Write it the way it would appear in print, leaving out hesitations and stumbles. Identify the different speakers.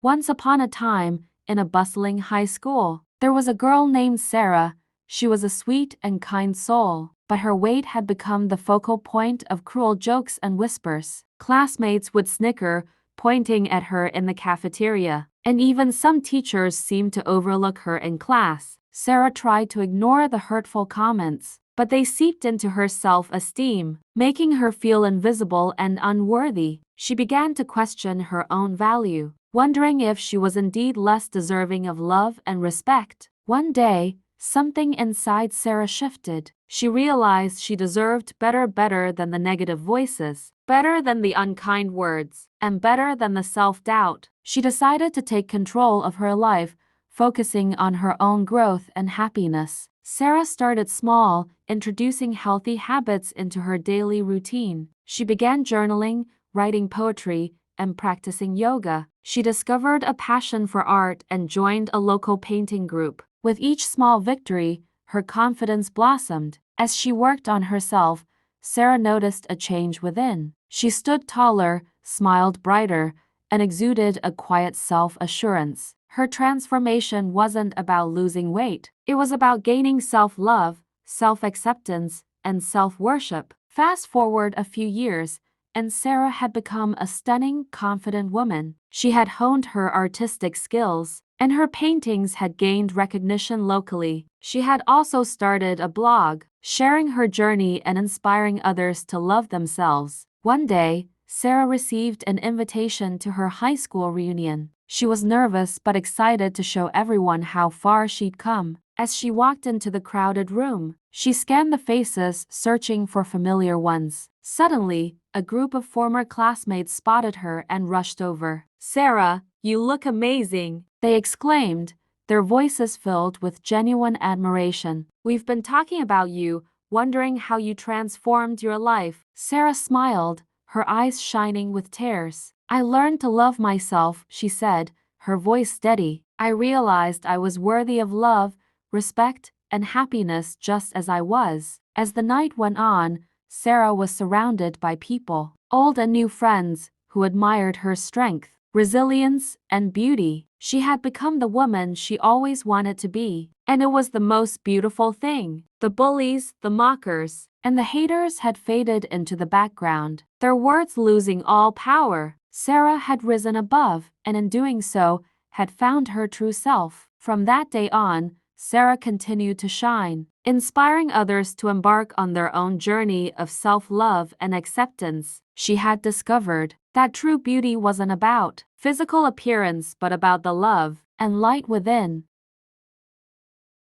Speaker 1: Once upon a time, in a bustling high school, there was a girl named Sarah. She was a sweet and kind soul, but her weight had become the focal point of cruel jokes and whispers. Classmates would snicker, pointing at her in the cafeteria, and even some teachers seemed to overlook her in class. Sarah tried to ignore the hurtful comments, but they seeped into her self-esteem, making her feel invisible and unworthy. She began to question her own value, wondering if she was indeed less deserving of love and respect. One day, something inside Sarah shifted. She realized she deserved better than the negative voices, better than the unkind words, and better than the self-doubt. She decided to take control of her life, focusing on her own growth and happiness. Sarah started small, introducing healthy habits into her daily routine. She began journaling, writing poetry, and practicing yoga. She discovered a passion for art and joined a local painting group. With each small victory, her confidence blossomed. As she worked on herself, Sarah noticed a change within. She stood taller, smiled brighter, and exuded a quiet self-assurance. Her transformation wasn't about losing weight. It was about gaining self-love, self-acceptance, and self-worship. Fast forward a few years, and Sarah had become a stunning, confident woman. She had honed her artistic skills, and her paintings had gained recognition locally. She had also started a blog, sharing her journey and inspiring others to love themselves. One day, Sarah received an invitation to her high school reunion. She was nervous but excited to show everyone how far she'd come. As she walked into the crowded room, she scanned the faces, searching for familiar ones. Suddenly, a group of former classmates spotted her and rushed over. "Sarah, you look amazing!" they exclaimed, their voices filled with genuine admiration. "We've been talking about you, wondering how you transformed your life." Sarah smiled, her eyes shining with tears. "I learned to love myself," she said, her voice steady. "I realized I was worthy of love, respect, and happiness just as I was." As the night went on, Sarah was surrounded by people, old and new friends, who admired her strength, resilience, and beauty. She had become the woman she always wanted to be, and it was the most beautiful thing. The bullies, the mockers, and the haters had faded into the background, their words losing all power. Sarah had risen above, and in doing so, had found her true self. From that day on, Sarah continued to shine, inspiring others to embark on their own journey of self-love and acceptance. She had discovered that true beauty wasn't about physical appearance but about the love and light within.